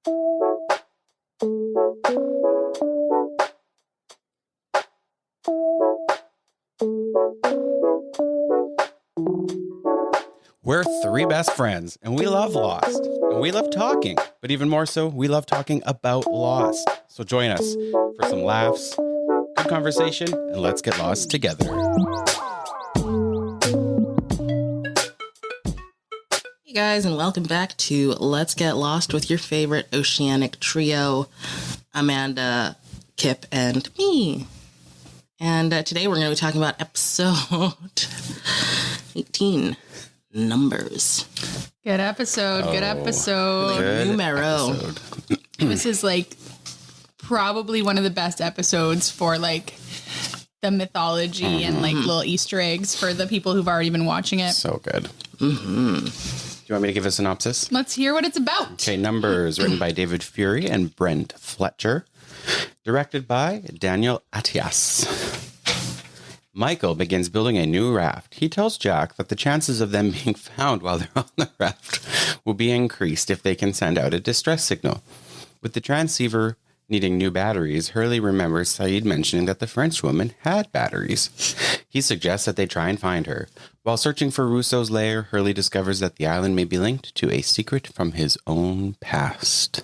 We're three best friends, and we love Lost, and we love talking, but even more so, we love talking about Lost. So join us for some laughs, good conversation, and let's get lost together. Hey guys, and welcome back to Let's Get Lost with your favorite Oceanic Trio, Amanda, Kip, and me. And today we're going to be talking about episode 18. Numbers. Good episode. Good episode. Good Numero. episode. This is like probably one of the best episodes for like the mythology and like little Easter eggs for the people who've already been watching it. So good. Mm-hmm. Do you want me to give a synopsis? Let's hear what it's about. Okay, Numbers, written by David Fury and Brent Fletcher. Directed by Daniel Attias. Michael begins building a new raft. He tells Jack that the chances of them being found while they're on the raft will be increased if they can send out a distress signal. With the transceiver needing new batteries, Hurley remembers Saeed mentioning that the French woman had batteries. He suggests that they try and find her. While searching for Rousseau's lair, Hurley discovers that the island may be linked to a secret from his own past.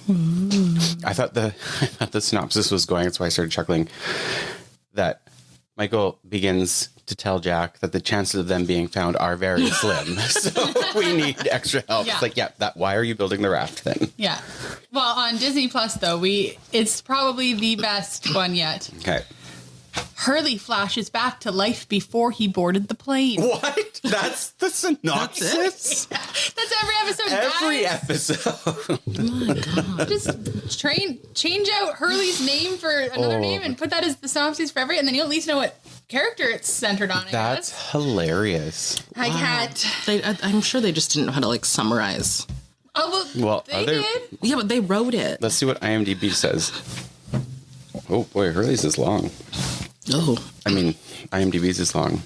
I thought the synopsis was going, that's why I started chuckling, that Michael begins to tell Jack that the chances of them being found are very slim. So we need extra help. Yeah. It's like, why are you building the raft then? Yeah. Well, on Disney Plus though, it's probably the best one yet. Okay. Hurley flashes back to life before he boarded the plane. What? That's the synopsis? That's every episode. Every guys. episode. Oh my God. Just change out Hurley's name for another name and put that as the synopsis for every, and then you'll at least know what character it's centered on. That's hilarious. I can't. I'm sure they just didn't know how to like summarize. Oh, Well, they did. Yeah, but they wrote it. Let's see what IMDb says. Oh boy, Hurley's is long. Oh. I mean, IMDb's is long.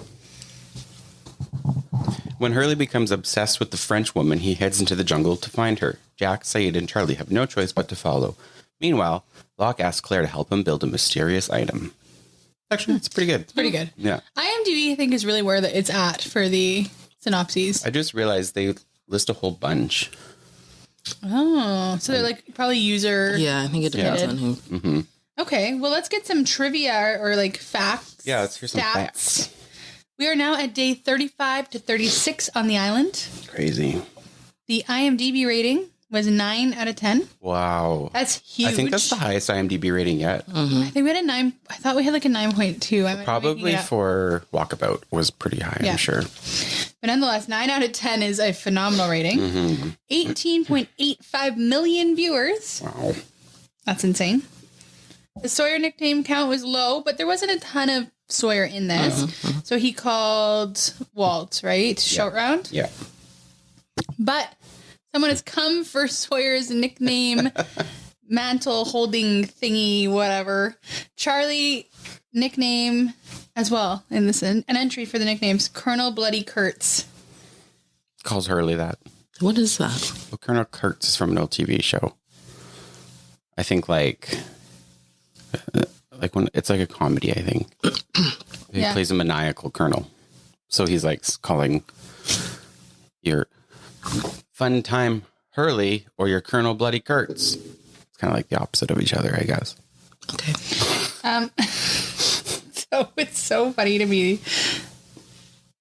When Hurley becomes obsessed with the French woman, he heads into the jungle to find her. Jack, Saeed, and Charlie have no choice but to follow. Meanwhile, Locke asks Claire to help him build a mysterious item. Actually, it's pretty good. Pretty good. Yeah. IMDb, I think, is really where it's at for the synopses. I just realized they list a whole bunch. Oh, so they're like probably user. Yeah, I think it depends on who. Mm-hmm. Okay, well, let's get some trivia or like facts. Yeah, let's hear some facts. We are now at day 35 to 36 on the island. Crazy. The IMDb rating was 9 out of 10. Wow. That's huge. I think that's the highest IMDb rating yet. I think we had a 9. I thought we had like a 9.2. Probably for Walkabout was pretty high, Yeah. I'm sure. But nonetheless, 9 out of 10 is a phenomenal rating. 18.85 million viewers. Wow. That's insane. The Sawyer nickname count was low, but there wasn't a ton of Sawyer in this. So he called Walt, right? Shout round. Yeah. But someone has come for Sawyer's nickname, mantle holding thingy, whatever. Charlie nickname as well in this, an entry for the nicknames, Colonel Bloody Kurtz. Calls Hurley that. What is that? Well, Colonel Kurtz is from an old TV show. I think like when it's like a comedy, I think. He plays a maniacal colonel. So he's like calling your fun time Hurley or your Colonel Bloody Kurtz. It's kind of like the opposite of each other, I guess. Okay. So it's so funny to me.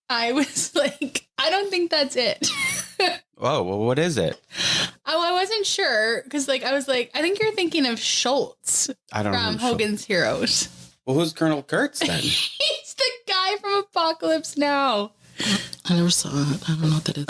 I was like, I don't think that's it. Oh, well, what is it? Oh, I wasn't sure because, like, I was like, I think you're thinking of Schultz I don't know. from Hogan's Heroes. Well, who's Colonel Kurtz then? He's the guy from Apocalypse Now. I never saw it. I don't know what that is.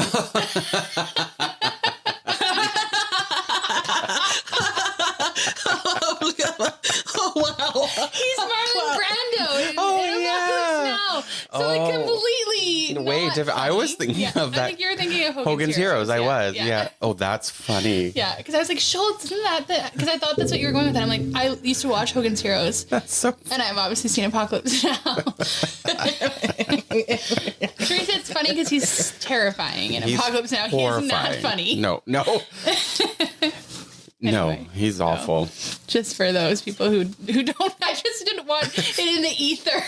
Oh, wow. He's Marlon Brando in Apocalypse Now. So, like, completely Way not different. I funny. was thinking of that. I think you were thinking of Hogan's Heroes. I was. Yeah. Oh, that's funny. Yeah, because I was like, Schultz, isn't that? Because I thought that's what you were going with. And I'm like, I used to watch Hogan's Heroes. That's so. And I've obviously seen Apocalypse Now. Teresa, it's funny because he's terrifying in He's Apocalypse Now. horrifying. He is not funny. No. Anyway, he's awful. just for those people who don't, I just didn't want it in the ether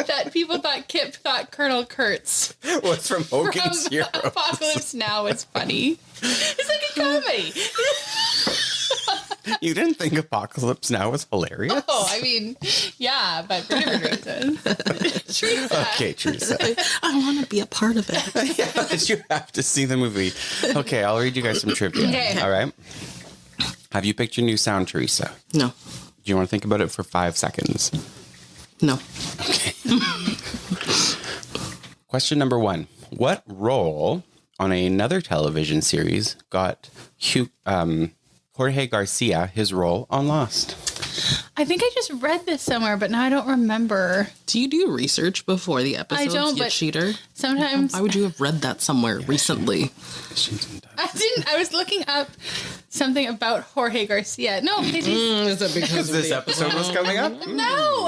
that people thought Kip thought Colonel Kurtz What's from Hogan's from Heroes? Apocalypse Now was funny. It's like a comedy. You didn't think Apocalypse Now was hilarious? Oh, I mean, yeah, but for different reasons. Teresa. Okay, Teresa. I want to be a part of it. Yeah, but you have to see the movie. Okay, I'll read you guys some trivia. Okay. All right. Have you picked your new sound, Teresa? No. Do you want to think about it for 5 seconds? No. Okay. Question number 1. What role on another television series got Jorge Garcia his role on Lost? I think I just read this somewhere, but now I don't remember. Do you do research before the episodes? I don't, you but cheater. sometimes Why would you have read that somewhere recently? I didn't. I was looking up something about Jorge Garcia. No, it is, Is it because of This the episode was coming up? no.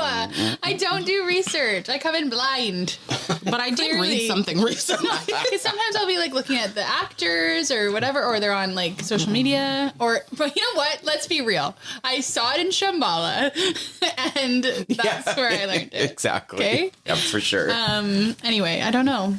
I don't do research. I come in blind. But I did Clearly. read something recently. Because sometimes I'll be like looking at the actors or whatever, or they're on like social media, but you know what? Let's be real. I saw it in Shambhala, and that's where I learned it. Exactly. Okay. Yep, for sure. Anyway, I don't know.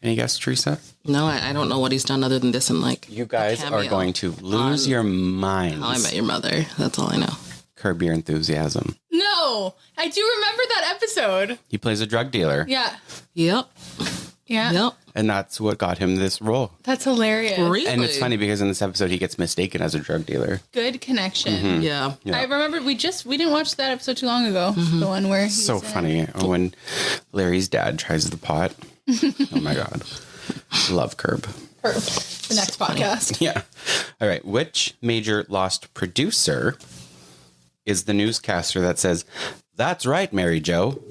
Any guess, Teresa? No, I don't know what he's done other than this and like You guys a are cameo going to lose on your minds. How I Met Your Mother. That's all I know. Curb Your Enthusiasm. No, I do remember that episode. He plays a drug dealer. Yeah. Yep. Yeah. Yep. And that's what got him this role. That's hilarious. Really? And it's funny because in this episode, he gets mistaken as a drug dealer. Good connection. Yeah. Yeah. I remember we didn't watch that episode too long ago. The one where he's So funny when Larry's dad tries the pot. Oh my God. Love Curb. Perfect. The next podcast. Yeah. All right. Which major Lost producer is the newscaster that says, "That's right, Mary Jo"?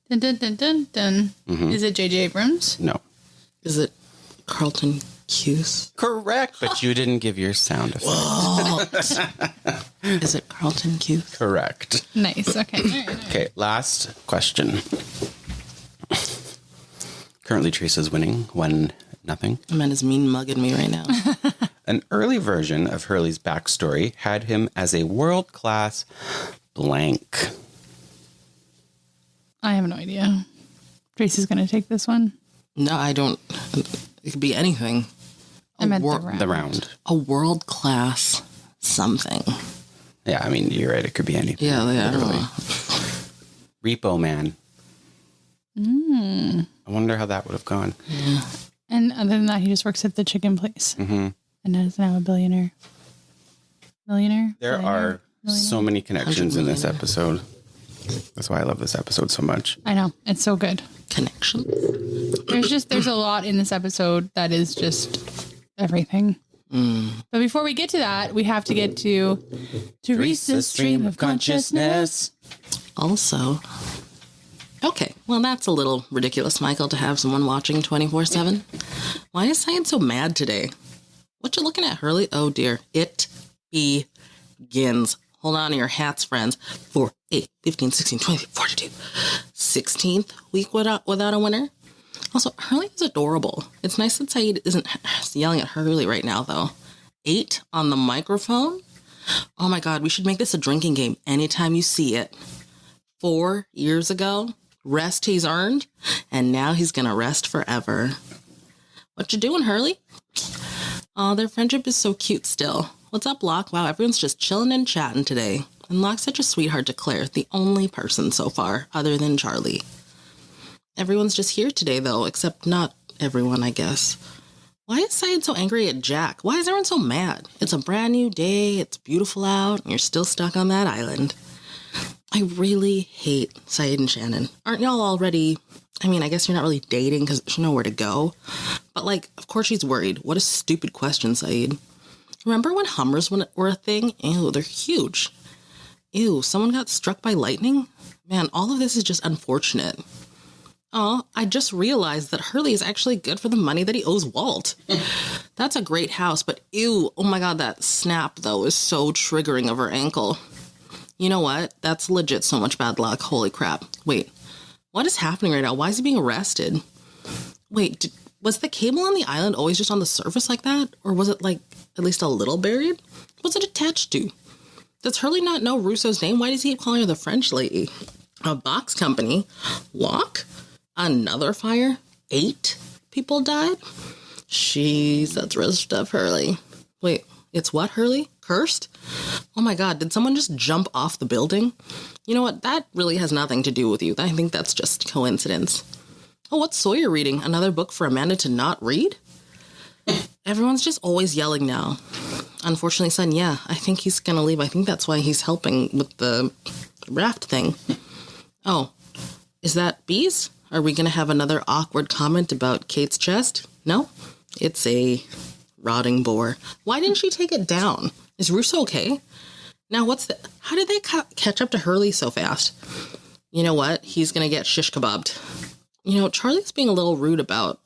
Dun, dun, dun, dun, dun. Is it J.J. Abrams? No. Is it Carlton Cuse? Correct, but you didn't give your sound effect. Is it Carlton Cuse? Correct. Nice. Okay. All right. Okay, last question. Currently, Teresa's winning 1-0. The man is mean mugging me right now. An early version of Hurley's backstory had him as a world-class blank. I have no idea. Tracy's going to take this one. No, I don't. It could be anything. I meant wor- the round. The round. A world class something. Yeah, I mean, you're right. It could be anything. Yeah, I don't know. Repo Man. I wonder how that would have gone. And other than that, he just works at the chicken place. Mm-hmm. And is now a billionaire. Millionaire? There Billionaire? are so many connections in this 100 episode. That's why I love this episode so much. I know. It's so good. Connection. There's a lot in this episode that is just everything. But before we get to that, we have to get to Teresa's stream of consciousness. Also, okay, well, that's a little ridiculous, Michael, to have someone watching 24/7. Why is science so mad today? What you looking at, Hurley? Oh, dear. It begins. Hold on to your hats, friends. 4, 8, 15, 16, 20, 42. 16th week without a winner. Also, Hurley is adorable. It's nice that Saeed isn't yelling at Hurley right now, though. 8 on the microphone? Oh my God, we should make this a drinking game anytime you see it. 4 years ago, rest he's earned, and now he's gonna rest forever. What you doing, Hurley? Oh, their friendship is so cute still. What's up, Locke? Wow, everyone's just chilling and chatting today. And Locke's such a sweetheart to Claire, the only person so far, other than Charlie. Everyone's just here today, though, except not everyone, I guess. Why is Syed so angry at Jack? Why is everyone so mad? It's a brand new day, it's beautiful out, and you're still stuck on that island. I really hate Syed and Shannon. Aren't y'all already... I mean, I guess you're not really dating because there's nowhere to go. But, like, of course she's worried. What a stupid question, Syed. Remember when Hummers were a thing? Ew, they're huge. Ew, someone got struck by lightning? Man, all of this is just unfortunate. Oh, I just realized that Hurley is actually good for the money that he owes Walt. That's a great house, but ew, oh my God, that snap, though, is so triggering of her ankle. You know what? That's legit so much bad luck. Holy crap. Wait, what is happening right now? Why is he being arrested? Wait, Was the cable on the island always just on the surface like that? Or was it, like, at least a little buried? What's it attached to? Does Hurley not know Russo's name? Why does he keep calling her the French lady? A box company? Walk? Another fire? 8 people died? Jeez, that's real stuff, Hurley. Wait, it's what, Hurley? Cursed? Oh my god, did someone just jump off the building? You know what? That really has nothing to do with you. I think that's just coincidence. Oh, what's Sawyer reading? Another book for Amanda to not read? Everyone's just always yelling now. Unfortunately, son, yeah, I think he's gonna leave. I think that's why he's helping with the raft thing. Oh, is that bees? Are we gonna have another awkward comment about Kate's chest? No? It's a rotting boar. Why didn't she take it down? Is Russo okay? Now, how did they catch up to Hurley so fast? You know what? He's gonna get shish kebabbed. You know, Charlie's being a little rude about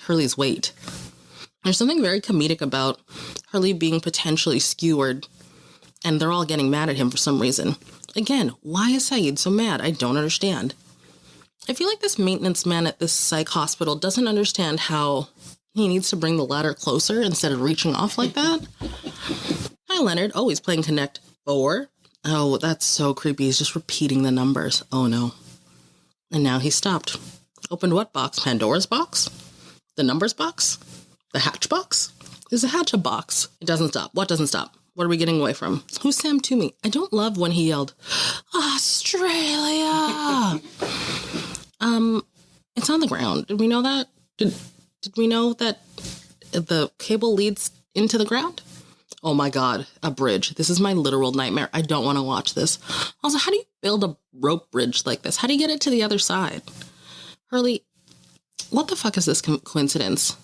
Hurley's weight. There's something very comedic about Hurley being potentially skewered, and they're all getting mad at him for some reason. Again, why is Saeed so mad? I don't understand. I feel like this maintenance man at this psych hospital doesn't understand how he needs to bring the ladder closer instead of reaching off like that. Hi, Leonard. Oh, he's playing Connect 4. Oh, that's so creepy. He's just repeating the numbers. Oh, no. And now he's stopped. Opened what box? Pandora's box? The numbers box? The hatch box? Is the hatch a box? It doesn't stop. What doesn't stop? What are we getting away from? Who's Sam Toomey? I don't love when he yelled, Australia! It's on the ground. Did we know that? Did we know that the cable leads into the ground? Oh my god, a bridge. This is my literal nightmare. I don't want to watch this. Also, how do you build a rope bridge like this? How do you get it to the other side? Hurley, what the fuck is this coincidence?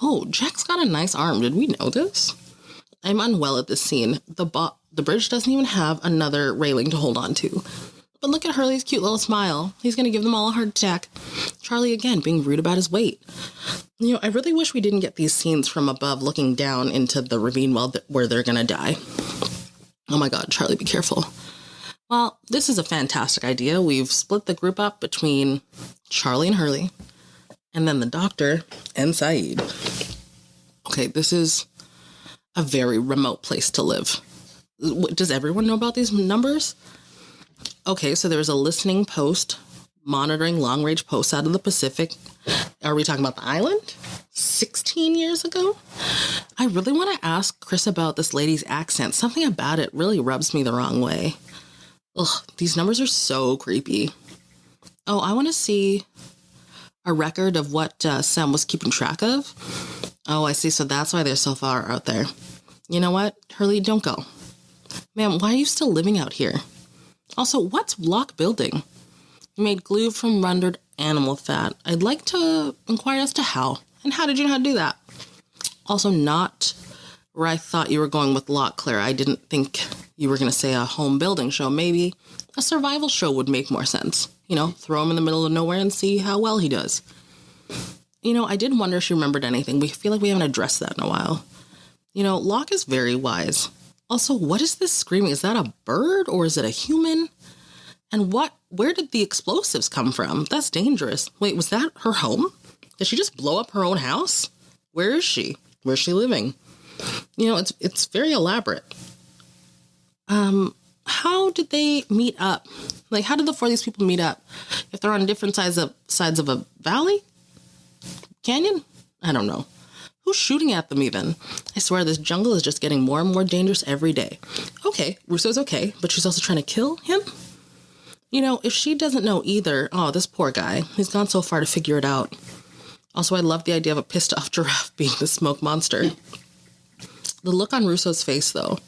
Oh, Jack's got a nice arm. Did we know this? I'm unwell at this scene. The bridge doesn't even have another railing to hold on to. But look at Hurley's cute little smile. He's going to give them all a heart attack. Charlie, again, being rude about his weight. You know, I really wish we didn't get these scenes from above looking down into the ravine where they're going to die. Oh my god, Charlie, be careful. Well, this is a fantastic idea. We've split the group up between Charlie and Hurley, and then the doctor and Saeed. Okay, this is a very remote place to live. Does everyone know about these numbers? Okay, so there's a listening post monitoring long-range posts out of the Pacific. Are we talking about the island? 16 years ago? I really want to ask Chris about this lady's accent. Something about it really rubs me the wrong way. Ugh, these numbers are so creepy. Oh, I want to see a record of what Sam was keeping track of. Oh, I see. So that's why they're so far out there. You know what? Hurley, don't go. Ma'am, why are you still living out here? Also, what's block building? You made glue from rendered animal fat. I'd like to inquire as to how. And how did you know how to do that? Also, not where I thought you were going with Lock, Claire. I didn't think you were going to say a home building show. Maybe a survival show would make more sense. You know, throw him in the middle of nowhere and see how well he does. You know, I did wonder if she remembered anything. We feel like we haven't addressed that in a while. You know, Locke is very wise. Also, what is this screaming? Is that a bird or is it a human? And where did the explosives come from? That's dangerous. Wait, was that her home? Did she just blow up her own house? Where is she? Where's she living? You know, it's very elaborate. How did they meet up? Like, how did the four of these people meet up? If they're on different sides of a valley? Canyon? I don't know. Who's shooting at them even? I swear this jungle is just getting more and more dangerous every day. Okay, Russo's okay, but she's also trying to kill him? You know, if she doesn't know either, oh, this poor guy. He's gone so far to figure it out. Also, I love the idea of a pissed off giraffe being the smoke monster. The look on Russo's face, though.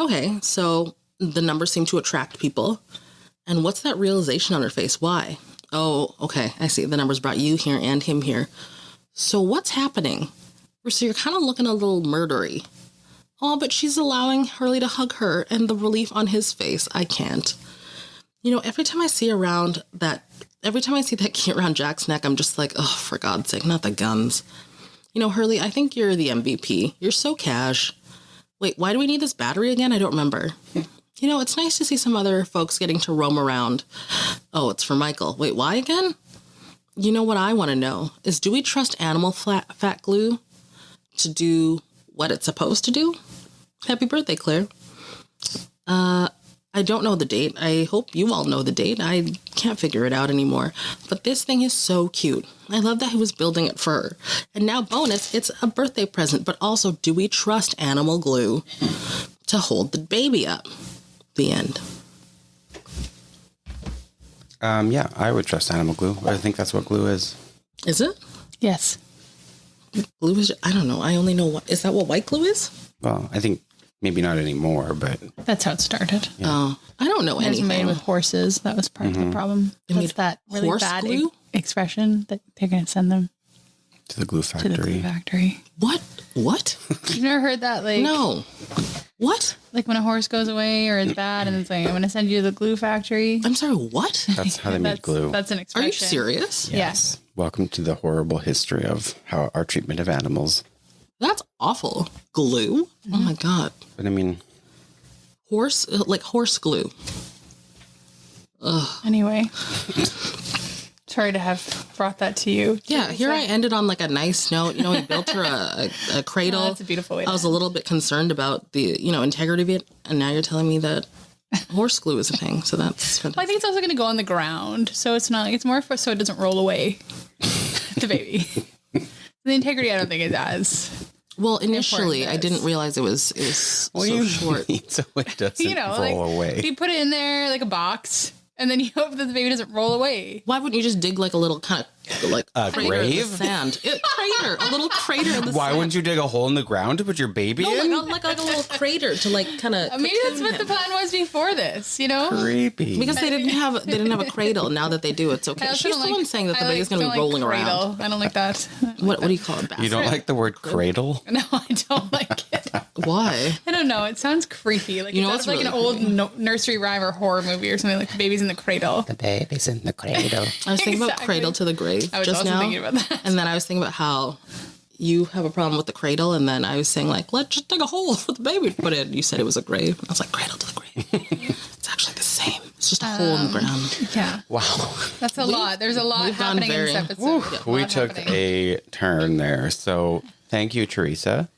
Okay, so the numbers seem to attract people. And what's that realization on her face? Why? Oh, okay, I see. The numbers brought you here and him here. So what's happening? Russo, you're kind of looking a little murdery. Oh, but she's allowing Hurley to hug her and the relief on his face. I can't. You know, every time I see that key around Jack's neck, I'm just like, oh, for God's sake, not the guns. You know, Hurley, I think you're the MVP. You're so cash. Wait, why do we need this battery again? I don't remember. You know, it's nice to see some other folks getting to roam around. Oh, it's for Michael. Wait, why again? You know what I want to know is, do we trust animal fat glue to do what it's supposed to do? Happy birthday, Claire. I don't know the date. I hope you all know the date. I can't figure it out anymore. But this thing is so cute. I love that he was building it for her. And now, bonus, it's a birthday present. But also, do we trust animal glue to hold the baby up? The end. Yeah, I would trust animal glue. I think that's what glue is. Is it? Yes. Glue is, I don't know. I only know is that what white glue is? Well, I think maybe not anymore, but That's how it started. Yeah. Oh, I don't know It was anything. made with horses. That was part of the problem. They What's made that really horse bad glue? expression that they're going to send them to the glue to the glue factory. factory? What? What? You've never heard that? Like, No. What? like when a horse goes away or is bad and it's like, I'm going to send you to the glue factory. I'm sorry, what? That's how they make glue. That's an Are expression. you serious? Yes. Welcome to the horrible history of how our treatment of animals. That's awful. Glue? Oh my God. But I mean, Horse glue. Anyway. Sorry to have brought that to you. Yeah, here I ended on like a nice note. You know, he built her a cradle. Oh, that's a beautiful way to I was a little bit concerned about the, integrity of it. And now you're telling me that horse glue is a thing. So that's fantastic. Well, I think it's also going to go on the ground. So it's not like it's more for so it doesn't roll away the baby. The integrity, I don't think is as. Well, initially, I Important didn't is- realize it was what do so you short. mean? So it doesn't roll like away. you put it in there like a box, and then you hope that the baby doesn't roll away. Why wouldn't you just dig like a little kind of like A crater in the grave? sand? A little crater in the Why sand. wouldn't you dig a hole in the ground to put your baby No, in? like a little crater to like kind of. Maybe that's what the plan was before this, Creepy. Because they didn't have a cradle. Now that they do, it's okay. I also She's don't the one saying that the baby's going to be don't rolling around. cradle. I don't like that. What do you call it? You don't like the word cradle? No, I don't like it. Why? I don't know. It sounds creepy. Like, You know it's what's like an really old nursery rhyme or horror movie or something, like the baby's in the cradle. The baby's in the cradle. I was thinking about Exactly. cradle to the grave I was just also now. thinking about that. And then I was thinking about how you have a problem with the cradle, and then I was saying like, let's just dig a hole for the baby to put in. You said it was a grave. I was like, cradle to the grave. It's actually the same. It's just a hole in the ground. Yeah. Wow. That's a lot. There's a lot we've gone happening in this very- episode. We took a turn there. So thank you, Teresa.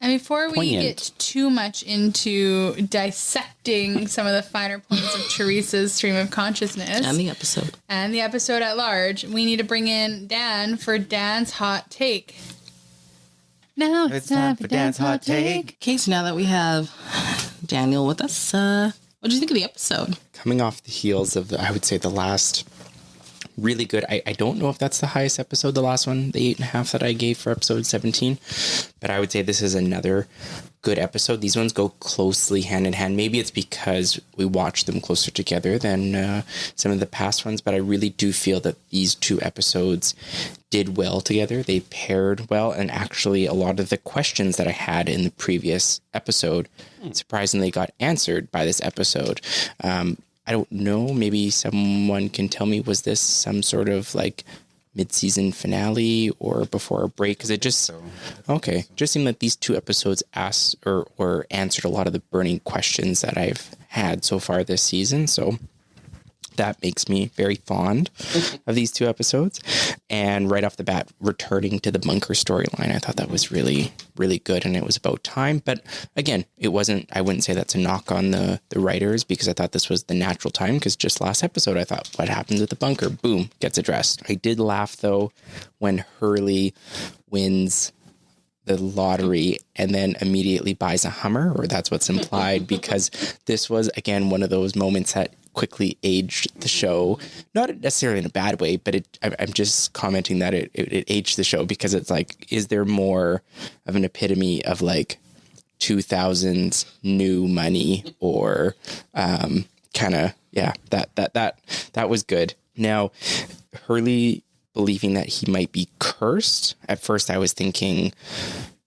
And before we Poignant. get too much into dissecting some of the finer points of Teresa's stream of consciousness And the episode. and the episode at large, we need to bring in Dan for Dan's hot take. Now it's time for Dan's hot take. Okay, so now that we have Daniel with us, what did you think of the episode? Coming off the heels of, I would say, the last really good. I don't know if that's the highest episode, the last one, the 8.5 that I gave for episode 17. But I would say this is another good episode. These ones go closely hand in hand. Maybe it's because we watch them closer together than some of the past ones. But I really do feel that these two episodes did well together. They paired well. And actually, a lot of the questions that I had in the previous episode surprisingly got answered by this episode. I don't know. Maybe someone can tell me, was this some sort of like mid-season finale or before a break? Because it just just seemed like these two episodes asked or answered a lot of the burning questions that I've had so far this season. So that makes me very fond of these two episodes. And right off the bat, returning to the bunker storyline, I thought that was really, really good. And it was about time. But again, I wouldn't say that's a knock on the writers, because I thought this was the natural time. Because just last episode, I thought, what happens at the bunker? Boom, gets addressed. I did laugh, though, when Hurley wins the lottery and then immediately buys a Hummer, or that's what's implied, because this was, again, one of those moments that quickly aged the show, not necessarily in a bad way, but I'm just commenting that it aged the show, because it's like, is there more of an epitome of like 2000s new money, or kind of, yeah, that was good. Now, Hurley believing that he might be cursed. At first I was thinking,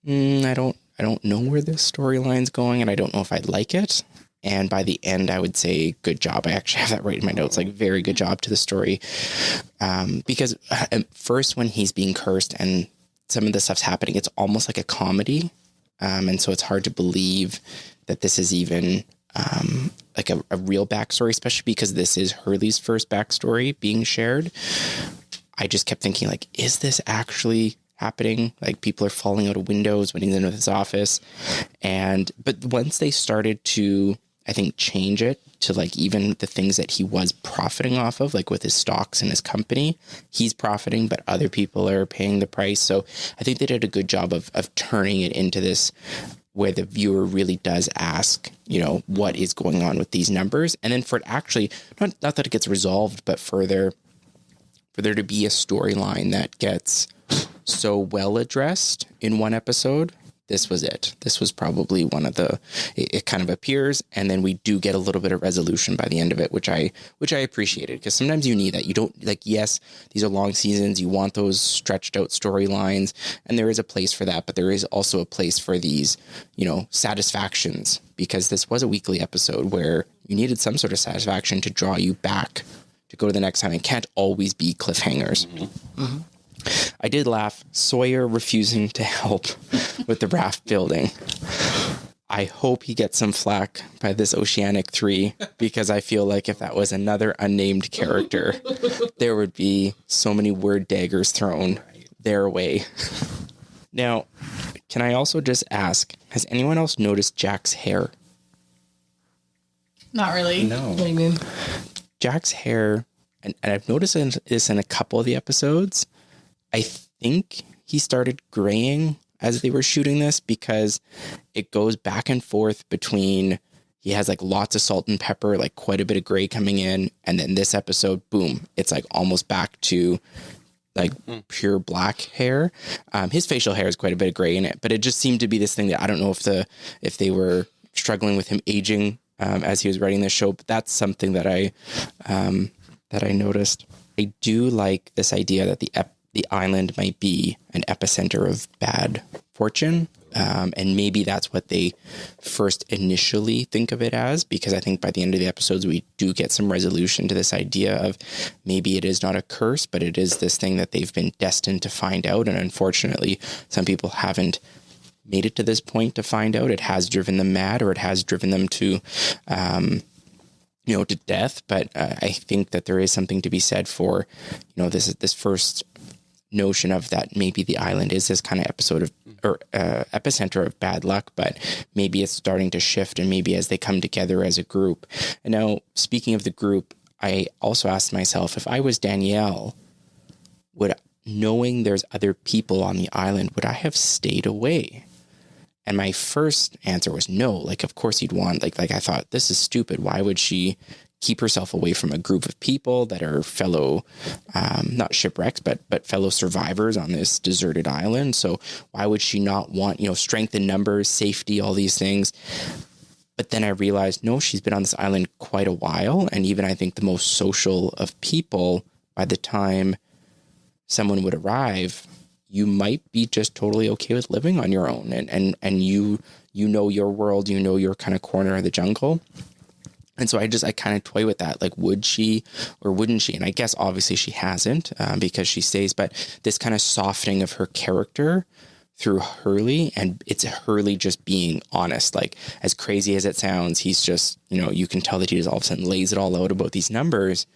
I don't know where this storyline's going, and I don't know if I'd like it. And by the end, I would say, good job. I actually have that right in my notes, like very good job to the story. Because at first, when he's being cursed and some of the stuff's happening, it's almost like a comedy. And so it's hard to believe that this is even like a real backstory, especially because this is Hurley's first backstory being shared. I just kept thinking, like, is this actually happening? Like, people are falling out of windows when he's in his office. But once they started to, I think, change it to like even the things that he was profiting off of, like with his stocks and his company, he's profiting, but other people are paying the price. So I think they did a good job of turning it into this where the viewer really does ask, what is going on with these numbers? And then for it actually, not that it gets resolved, but for there to be a storyline that gets so well addressed in one episode, this was it. This was probably one of it kind of appears, and then we do get a little bit of resolution by the end of it, which I appreciated, because sometimes you need that. You don't, like, yes, these are long seasons. You want those stretched out storylines, and there is a place for that, but there is also a place for these, satisfactions, because this was a weekly episode where you needed some sort of satisfaction to draw you back to go to the next time. It can't always be cliffhangers. Mm-hmm. I did laugh. Sawyer refusing to help with the raft building. I hope he gets some flack by this Oceanic Three, because I feel like if that was another unnamed character, there would be so many word daggers thrown their way. Now, can I also just ask, has anyone else noticed Jack's hair? Not really. No. What do you mean? Jack's hair, and I've noticed this in a couple of the episodes, I think he started graying as they were shooting this, because it goes back and forth between, he has like lots of salt and pepper, like quite a bit of gray coming in. And then this episode, boom, it's like almost back to like pure black hair. His facial hair has quite a bit of gray in it, but it just seemed to be this thing that I don't know if they were struggling with him aging as he was writing this show, but that's something that I noticed. I do like this idea that the island might be an epicenter of bad fortune. And maybe that's what they first initially think of it as, because I think by the end of the episodes, we do get some resolution to this idea of maybe it is not a curse, but it is this thing that they've been destined to find out. And unfortunately, some people haven't made it to this point to find out. It has driven them mad, or it has driven them to, to death. But I think that there is something to be said for, this first notion of that maybe the island is this kind of epicenter of bad luck, but maybe it's starting to shift, and maybe as they come together as a group. And now, speaking of the group, I also asked myself, if I was Danielle, knowing there's other people on the island, would I have stayed away? And my first answer was no. Like, of course you'd want, like I thought, this is stupid. Why would she keep herself away from a group of people that are fellow, not shipwrecks, but fellow survivors on this deserted island? So why would she not want, strength in numbers, safety, all these things? But then I realized, no, she's been on this island quite a while. And even I think the most social of people, by the time someone would arrive, you might be just totally okay with living on your own. And you know your world, your kind of corner of the jungle. And so I kind of toy with that. Like, would she or wouldn't she? And I guess obviously she hasn't because she stays, but this kind of softening of her character through Hurley, and it's Hurley just being honest. Like, as crazy as it sounds, he's just, you can tell that he just all of a sudden lays it all out about these numbers,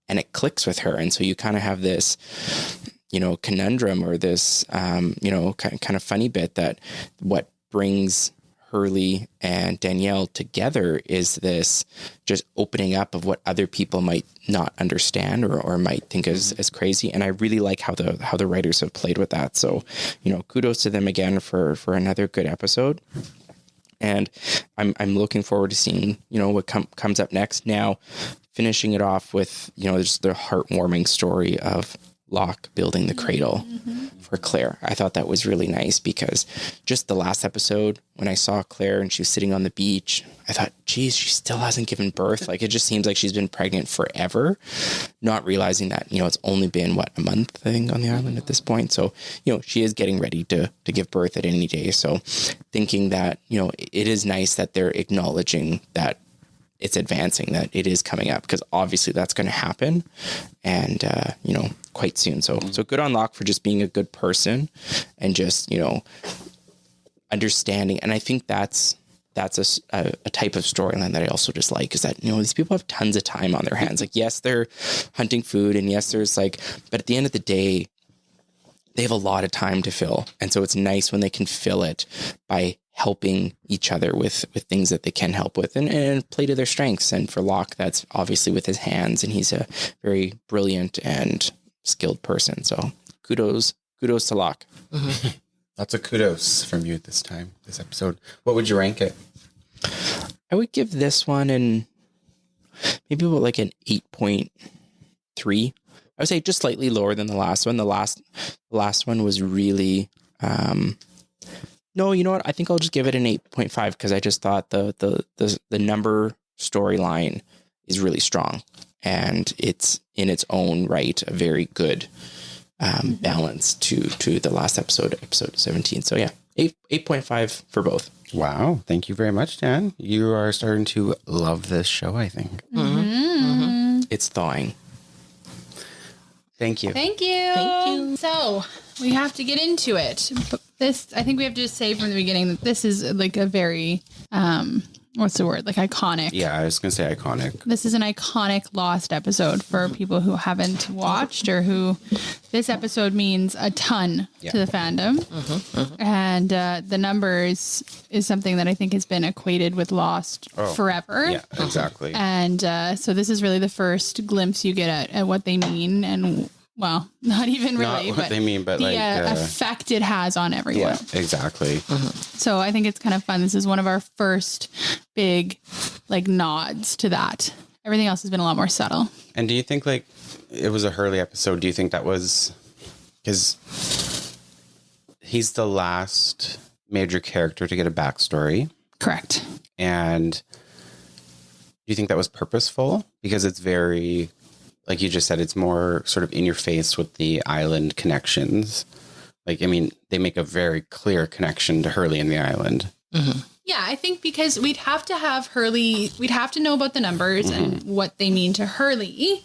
and it clicks with her. And so you kind of have this, conundrum, or this, kind of funny bit that what brings Hurley and Danielle together is this just opening up of what other people might not understand or might think as crazy. And I really like how the writers have played with that. So, kudos to them again for another good episode. And I'm looking forward to seeing, what comes up next. Now, finishing it off with, just the heartwarming story of Locke building the cradle for Claire. I thought that was really nice, because just the last episode, when I saw Claire and she was sitting on the beach, I thought, geez, she still hasn't given birth. Like, it just seems like she's been pregnant forever, not realizing that, it's only been a month, I think, on the island at this point. So, she is getting ready to give birth at any day. So thinking that, it is nice that they're acknowledging that it's advancing, that it is coming up, because obviously that's going to happen, and quite soon. So good on Locke for just being a good person and just understanding. And I think that's that's a type of storyline that I also just like, is that, these people have tons of time on their hands. Like, yes, they're hunting food, and yes, there's but at the end of the day, they have a lot of time to fill. And so it's nice when they can fill it by helping each other with things that they can help with and play to their strengths. And for Locke, that's obviously with his hands, and he's a very brilliant and skilled person. So kudos to Locke. Mm-hmm. Lots of kudos from you this episode. What would you rank it? I would give this one maybe about like an 8.3. I would say just slightly lower than the last one. The last one was really, no, you know what? I think I'll just give it an 8.5 because I just thought the number storyline is really strong, and it's in its own right a very good balance to the last episode 17. So yeah, 8.5 for both. Wow. Thank you very much, Dan. You are starting to love this show, I think. Mm-hmm. Mm-hmm. It's thawing. Thank you. So we have to get into it. But I think we have to just say from the beginning that this is like a very, what's the word? Like iconic. Yeah, I was going to say iconic. This is an iconic Lost episode for people who haven't watched or who this episode means a ton to the fandom. And the numbers is something that I think has been equated with Lost forever. Yeah, exactly. And so this is really the first glimpse you get at what they mean, and well, not even really, not what they mean, but the effect it has on everyone. Yeah, exactly. So I think it's kind of fun. This is one of our first big nods to that. Everything else has been a lot more subtle. And do you think it was a Hurley episode? Do you think that was because he's the last major character to get a backstory? Correct. And do you think that was purposeful? Because it's very, like you just said, it's more sort of in your face with the island connections. They make a very clear connection to Hurley and the island. Mm-hmm. Yeah, I think because we'd have to have Hurley, we'd have to know about the numbers and what they mean to Hurley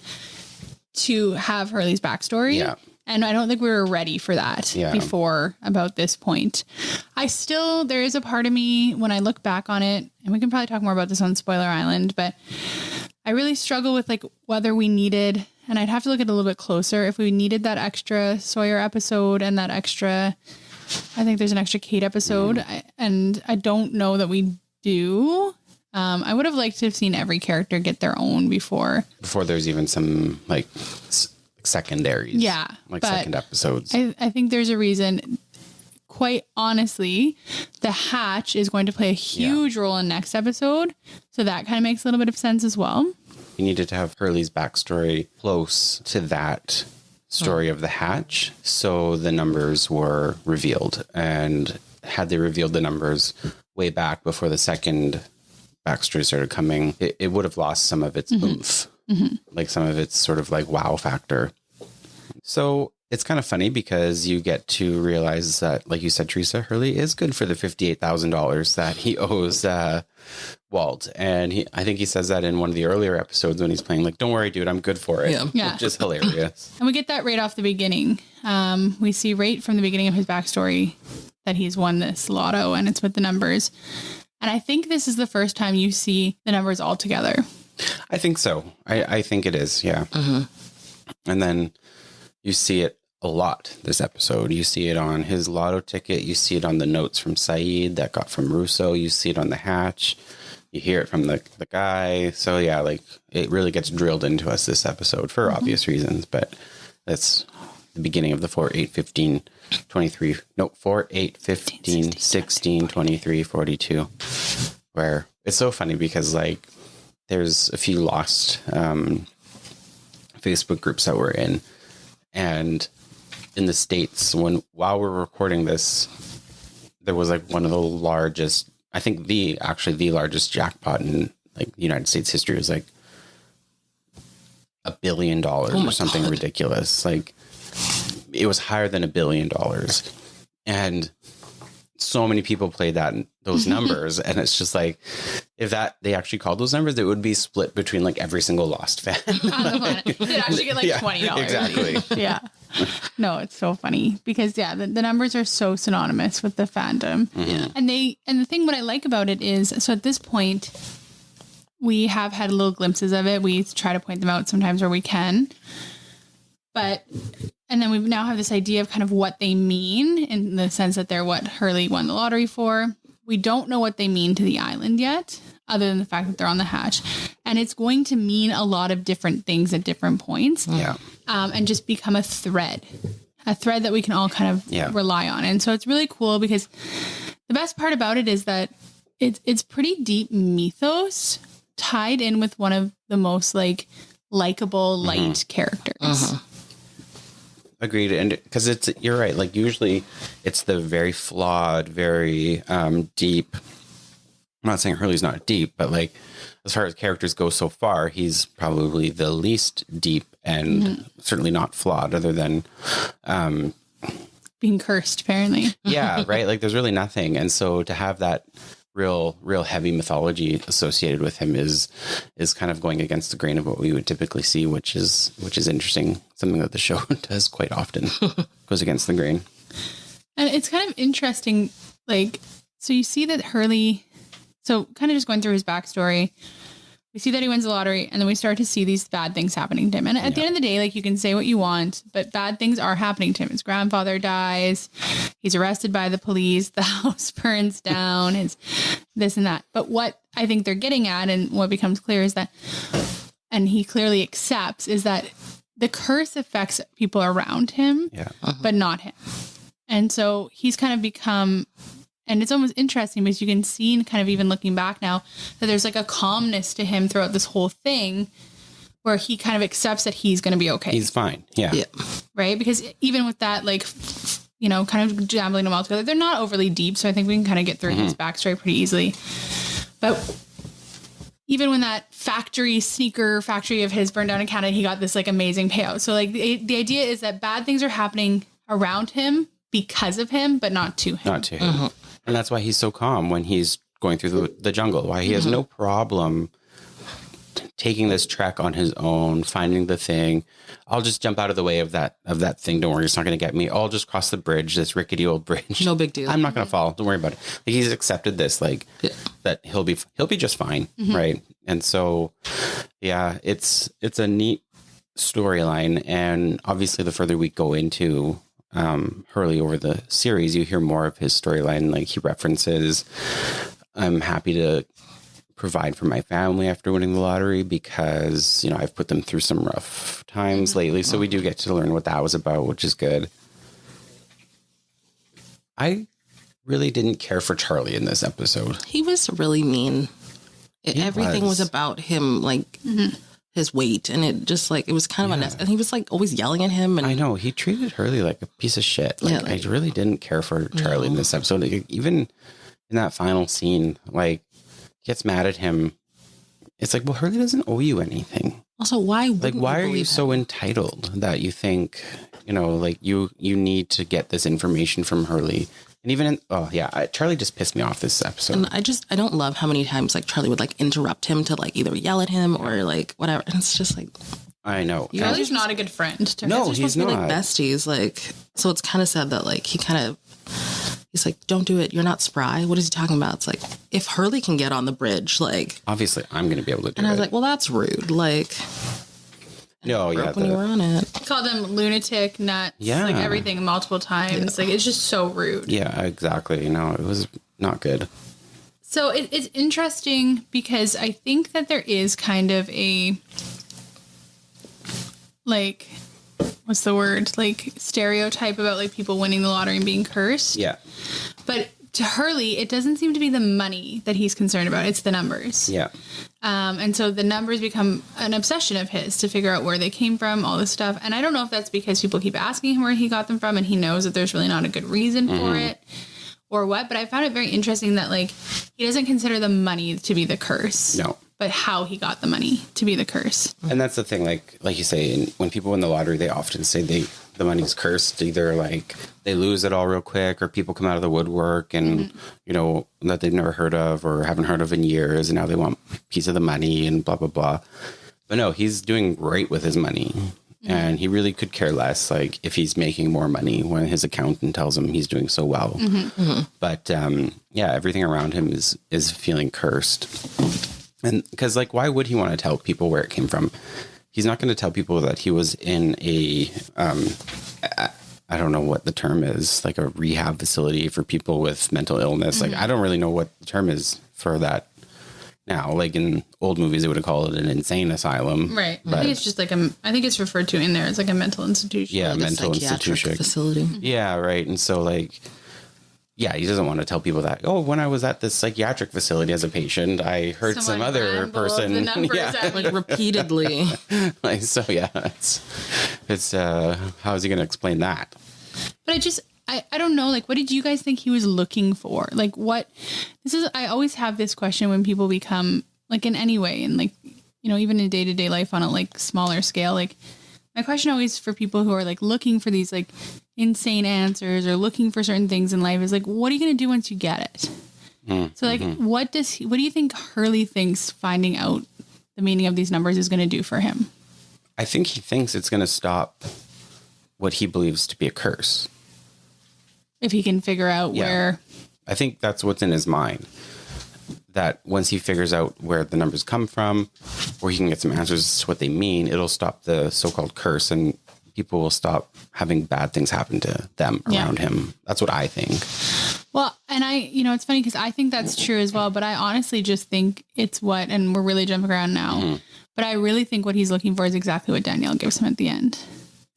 to have Hurley's backstory. Yeah. And I don't think we were ready for that before about this point. There is a part of me when I look back on it, and we can probably talk more about this on Spoiler Island, but I really struggle with whether we needed, and I'd have to look at it a little bit closer, if we needed that extra Sawyer episode and that extra, I think there's an extra Kate episode, and I don't know that we do. I would have liked to have seen every character get their own before there's even some secondaries. Yeah. Second episodes. I think there's a reason. Quite honestly, the hatch is going to play a huge role in next episode. So that kind of makes a little bit of sense as well. You needed to have Hurley's backstory close to that story of the hatch. So the numbers were revealed. And had they revealed the numbers way back before the second backstory started coming, it would have lost some of its oomph. Some of its sort of wow factor. So it's kind of funny because you get to realize that, like you said, Teresa, Hurley is good for the $58,000 that he owes Walt. And I think he says that in one of the earlier episodes when he's playing, don't worry, dude, I'm good for it. Yeah. Which is hilarious. And we get that right off the beginning. We see right from the beginning of his backstory that he's won this lotto, and it's with the numbers. And I think this is the first time you see the numbers all together. I think so. I think it is. Yeah. And then you see it a lot this episode. You see it on his lotto ticket. You see it on the notes from Saeed that got from Russo. You see it on the hatch. You hear it from the guy. So yeah, it really gets drilled into us this episode for obvious reasons, but that's the beginning of the 4, 8, 15, 23, 4, 8, 15, 16, 23, 42, where it's so funny because there's a few Lost Facebook groups that we're in, and in the States, while we're recording this, there was one of the largest, I think the largest jackpot in United States history. It was $1 billion or something ridiculous. It was higher than $1 billion, and so many people played those numbers, and it's just if they actually called those numbers, it would be split between every single Lost fan. They'd actually get $20. Exactly. Yeah. No, it's so funny because the numbers are so synonymous with the fandom. Yeah. And the thing what I like about it is, so at this point we have had little glimpses of it. We try to point them out sometimes where we can. And then we now have this idea of kind of what they mean in the sense that they're what Hurley won the lottery for. We don't know what they mean to the island yet, other than the fact that they're on the hatch. And it's going to mean a lot of different things at different points. Yeah. And just become a thread that we can all kind of rely on. And so it's really cool because the best part about it is that it's pretty deep mythos tied in with one of the most like likable, light characters. Agreed. And because you're right. Like usually it's the very flawed, very deep. I'm not saying Hurley's not deep, but like as far as characters go so far, he's probably the least deep and certainly not flawed other than being cursed, apparently. Yeah, right. Like there's really nothing. And so to have that real heavy mythology associated with him is kind of going against the grain of what we would typically see, which is interesting. Something that the show does quite often, goes against the grain. And it's kind of interesting, like, so you see that Hurley, so kind of just going through his backstory, we see that he wins the lottery, and then we start to see these bad things happening to him. And at the end of the day, like, you can say what you want, but bad things are happening to him. His grandfather dies. He's arrested by the police. The house burns down. His this and that. But what I think they're getting at, and what becomes clear is that, and he clearly accepts, is that the curse affects people around him, but not him. And so he's kind of become... And it's almost interesting because you can see, kind of even looking back now, that there's like a calmness to him throughout this whole thing where he kind of accepts that he's going to be okay. He's fine. Yeah. Right? Because even with that, like, you know, kind of jambling them all together, they're not overly deep. So I think we can kind of get through his backstory pretty easily. But even when that sneaker factory of his burned down in Canada, he got this like amazing payout. So like the idea is that bad things are happening around him because of him, but not to him. Not to him. And that's why he's so calm when he's going through the jungle, why he has no problem taking this trek on his own, finding the thing. I'll just jump out of the way of that thing. Don't worry, it's not going to get me. I'll just cross the bridge, this rickety old bridge. No big deal. I'm not going to fall. Don't worry about it. Like, he's accepted this, like that he'll be just fine, right? And so, yeah, it's a neat storyline, and obviously, the further we go into Hurley over the series, you hear more of his storyline. Like, he references, I'm happy to provide for my family after winning the lottery because, you know, I've put them through some rough times lately. So we do get to learn what that was about, which is good. I really didn't care for Charlie in this episode. He was really mean. Everything was about him, like... his weight, and it just like it was kind of unnecessary. And he was like always yelling at him, and I know he treated Hurley like a piece of shit. Like, I really didn't care for Charlie in this episode. Like, even in that final scene, like, gets mad at him. It's like, well, Hurley doesn't owe you anything. Also, why are you so entitled that you think, you know, like you need to get this information from Hurley? And even Charlie just pissed me off this episode. And I don't love how many times like Charlie would like interrupt him to like either yell at him or like whatever. And it's just like, I know. Charlie's not a good friend to her. No, he's not. Like besties. Like, so it's kind of sad that like he's like, don't do it. You're not spry. What is he talking about? It's like, if Hurley can get on the bridge, like, obviously I'm going to be able to do it. And I was like, well, that's rude. Like, no, yeah. When you were on it. Called him lunatic, nuts, like everything multiple times. Like, it's just so rude. Yeah, exactly. You know, it was not good. So it's interesting because I think that there is kind of a, like, what's the word? Like, stereotype about like people winning the lottery and being cursed. Yeah. But to Hurley, it doesn't seem to be the money that he's concerned about. It's the numbers. Yeah. And so the numbers become an obsession of his to figure out where they came from, all this stuff. And I don't know if that's because people keep asking him where he got them from and he knows that there's really not a good reason for it or what. But I found it very interesting that, like, he doesn't consider the money to be the curse. No. But how he got the money to be the curse. And that's the thing, like you say, when people win the lottery, they often say the money's cursed. Either like they lose it all real quick, or people come out of the woodwork and, you know, that they've never heard of or haven't heard of in years, and now they want a piece of the money and blah, blah, blah. But no, he's doing great with his money. And he really could care less, like, if he's making more money when his accountant tells him he's doing so well. But, yeah, everything around him is feeling cursed. And because, like, why would he want to tell people where it came from? He's not going to tell people that he was in a, I don't know what the term is, like a rehab facility for people with mental illness. Like, I don't really know what the term is for that now. Like, in old movies, they would have called it an insane asylum. Right. I think it's just like I think it's referred to in there as like a mental institution. Yeah, Like mental a psychiatric institution. facility. Yeah, right. And so, like, yeah, he doesn't want to tell people that, oh, when I was at this psychiatric facility as a patient, I heard some Someone other rambled person. the numbers Yeah. at me. Like repeatedly. Like, so, yeah, it's how is he going to explain that? But I don't know, like, what did you guys think he was looking for? Like, I always have this question when people become, like, in any way, and, like, you know, even in day-to-day life on a, like, smaller scale, like, my question always for people who are, like, looking for these, like, insane answers or looking for certain things in life is, like, what are you going to do once you get it? So, like, what do you think Hurley thinks finding out the meaning of these numbers is going to do for him? I think he thinks it's going to stop what he believes to be a curse. If he can figure out where... I think that's what's in his mind. That once he figures out where the numbers come from, or he can get some answers to what they mean, it'll stop the so-called curse and people will stop having bad things happen to them around him. That's what I think. Well, and it's funny because I think that's true as well, but I honestly just think it's and we're really jumping around now, but I really think what he's looking for is exactly what Danielle gives him at the end.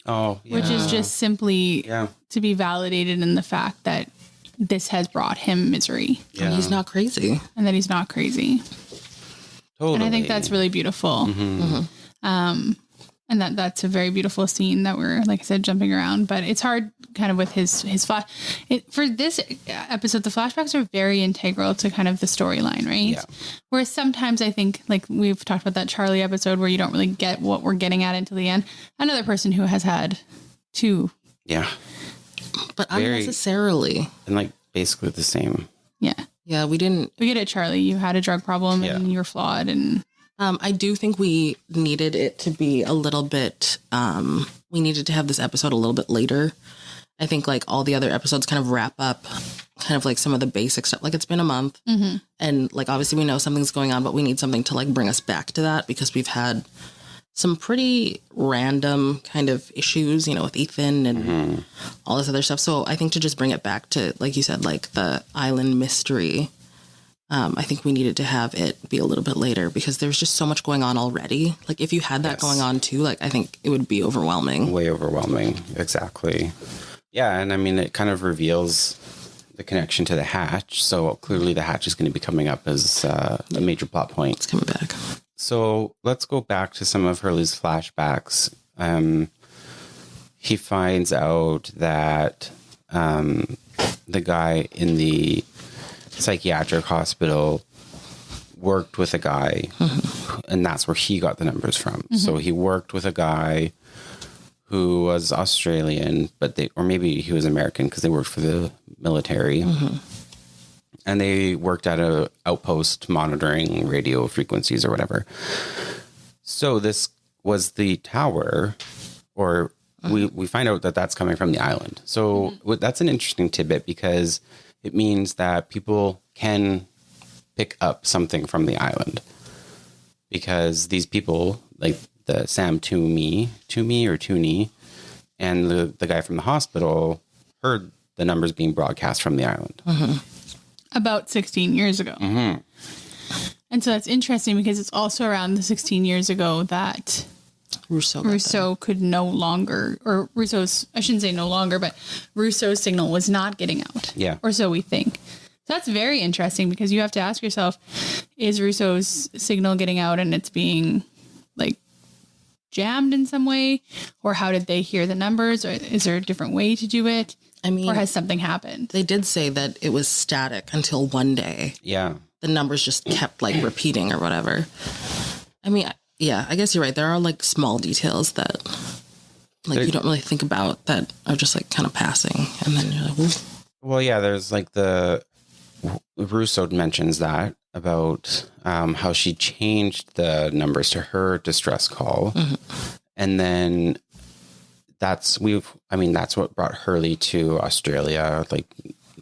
Oh, yeah. Which is just simply to be validated in the fact that this has brought him misery. Yeah. And he's not crazy. And that he's not crazy. Totally. And I think that's really beautiful. And that's a very beautiful scene that we're, like I said, jumping around. But it's hard kind of with his flash. For this episode, the flashbacks are very integral to kind of the storyline, right? Yeah. Whereas sometimes I think, like we've talked about that Charlie episode where you don't really get what we're getting at until the end. Another person who has had two. Yeah. But unnecessarily. And like basically the same. Yeah. Yeah, we didn't. We get it, Charlie. You had a drug problem and you're flawed. And I do think we needed it to be a little bit, we needed to have this episode a little bit later. I think like all the other episodes kind of wrap up kind of like some of the basic stuff. Like it's been a month and like, obviously we know something's going on, but we need something to like bring us back to that because we've had some pretty random kind of issues, you know, with Ethan and all this other stuff. So I think to just bring it back to, like you said, like the island mystery, I think we needed to have it be a little bit later because there's just so much going on already. Like if you had that going on too, like I think it would be overwhelming. Way overwhelming. Exactly. Yeah. And I mean, it kind of reveals the connection to the hatch. So clearly the hatch is going to be coming up as a major plot point. It's coming back. So let's go back to some of Hurley's flashbacks. He finds out that the guy in the psychiatric hospital worked with a guy, and that's where he got the numbers from. So he worked with a guy who was Australian, or maybe he was American because they worked for the military. And they worked at a outpost monitoring radio frequencies or whatever. So this was the tower, or we find out that that's coming from the island. So that's an interesting tidbit because it means that people can pick up something from the island because these people, like the Sam Toomey and the guy from the hospital heard the numbers being broadcast from the island. about 16 years ago. And so that's interesting because it's also around the 16 years ago that Rousseau could no longer, or Rousseau's, I shouldn't say no longer, but Rousseau's signal was not getting out. Yeah. Or so we think. So that's very interesting because you have to ask yourself, is Rousseau's signal getting out and it's being like jammed in some way? Or how did they hear the numbers? Or is there a different way to do it? I mean, or has something happened? They did say that it was static until one day. Yeah. The numbers just kept like repeating or whatever. I mean, yeah, I guess you're right. There are like small details that like you don't really think about that are just like kind of passing. And then you're like, woof. Well, yeah, there's like Rousseau mentions that about how she changed the numbers to her distress call. And then that's what brought Hurley to Australia. Like,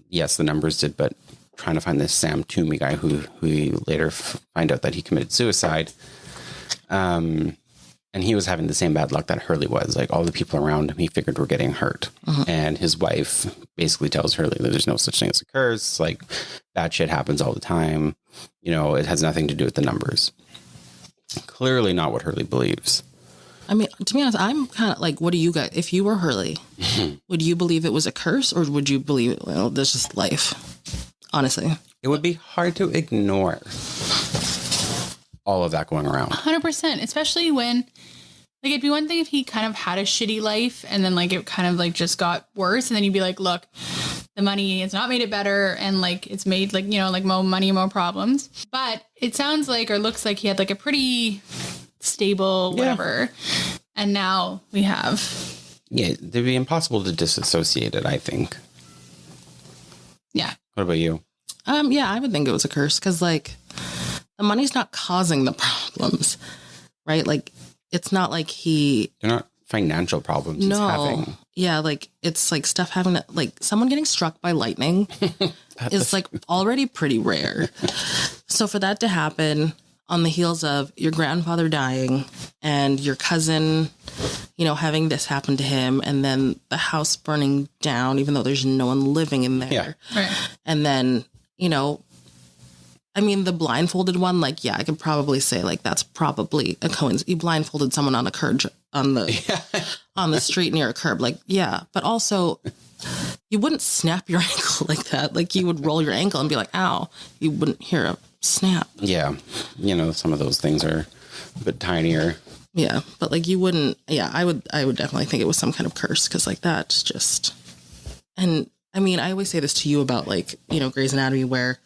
yes, the numbers did, but trying to find this Sam Toomey guy who we later find out that he committed suicide. And he was having the same bad luck that Hurley was. Like, all the people around him, he figured were getting hurt. And his wife basically tells Hurley that there's no such thing as a curse. Like, bad shit happens all the time. You know, it has nothing to do with the numbers. Clearly not what Hurley believes. I mean, to be honest, I'm kind of like, what do you guys, if you were Hurley, would you believe it was a curse, or would you believe, well, there's just life? Honestly. It would be hard to ignore all of that going around. 100%, especially when, like, it'd be one thing if he kind of had a shitty life and then, like, it kind of, like, just got worse, and then you'd be like, look, the money has not made it better, and, like, it's made, like, you know, like, more money, more problems. But it sounds like, or looks like, he had, like, a pretty stable whatever, and now we have... Yeah, it'd be impossible to disassociate it, I think. Yeah. What about you? Yeah, I would think it was a curse, because, like, the money's not causing the problems, right? Like, it's not like they're not financial problems he's having. Yeah, like, it's like stuff having, like, someone getting struck by lightning is, like, already pretty rare. So for that to happen on the heels of your grandfather dying and your cousin, you know, having this happen to him, and then the house burning down, even though there's no one living in there. Yeah. Right. And then, you know, I mean, the blindfolded one, like, yeah, I could probably say, like, that's probably a coincidence. You blindfolded someone on a curb, on the street near a curb. Like, yeah. But also, you wouldn't snap your ankle like that. Like, you would roll your ankle and be like, ow. You wouldn't hear a snap. Yeah. You know, some of those things are a bit tinier. Yeah. But, like, you wouldn't. Yeah, I would definitely think it was some kind of curse, because, like, that's just. And I mean, I always say this to you about, like, you know, Grey's Anatomy, where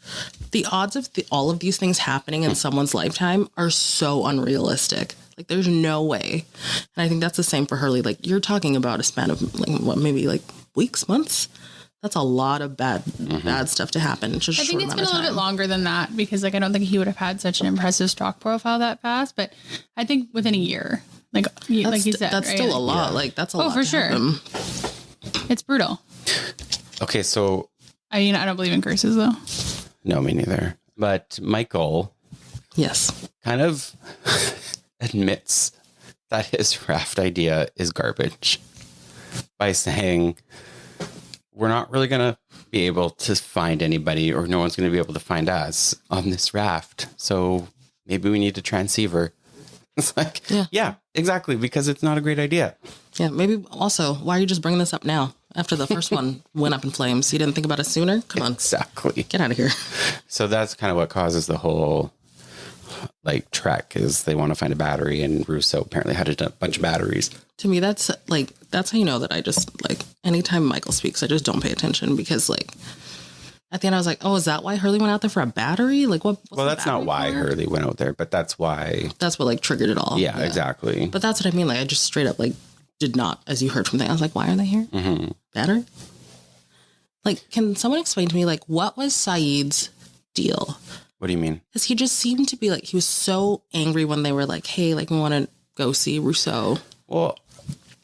the odds of all of these things happening in someone's lifetime are so unrealistic. Like, there's no way. And I think that's the same for Hurley. Like, you're talking about a span of, like, what, maybe, like, weeks, months? That's a lot of bad stuff to happen. It's just I think it's been a little bit longer than that, because, like, I don't think he would have had such an impressive stock profile that fast. But I think within a year, like you said, that's right? still a lot. Like, that's a lot. Oh, for sure. It's brutal. Okay, so... I mean, I don't believe in curses, though. No, me neither. But Michael... Yes. Kind of admits that his raft idea is garbage by saying, we're not really going to be able to find anybody, or no one's going to be able to find us on this raft. So maybe we need a transceiver. It's like, yeah, exactly, because it's not a great idea. Yeah, maybe also, why are you just bringing this up now? After the first one went up in flames. You didn't think about it sooner? Come on. Exactly. Get out of here. So that's kind of what causes the whole, like, trek, is they want to find a battery, and Russo apparently had a bunch of batteries. To me, that's how you know that I just, like, anytime Michael speaks, I just don't pay attention, because, like, at the end I was like, oh, is that why Hurley went out there for a battery? Like, what? Well, that's not why Hurley went out there, but that's why. That's what, like, triggered it all. Yeah, exactly. But that's what I mean. Like, I just straight up, like, did not, as you heard from them. I was like, why are they here? Battery? Like, can someone explain to me, like, what was Saeed's deal? What do you mean? Because he just seemed to be like, he was so angry when they were like, hey, like, we want to go see Rousseau. Well,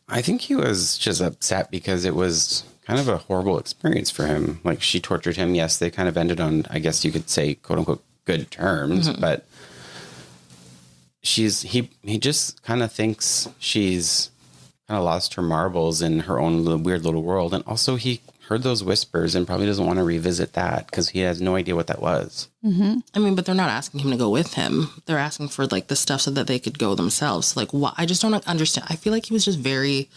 I think he was just upset because it was kind of a horrible experience for him. Like, she tortured him. Yes, they kind of ended on, I guess you could say, quote unquote, good terms, but he just kind of thinks she's kind of lost her marbles in her own weird little world. And also he heard those whispers and probably doesn't want to revisit that because he has no idea what that was. I mean, but they're not asking him to go with him. They're asking for, like, the stuff so that they could go themselves. Like, why? I just don't understand. I feel like he was just very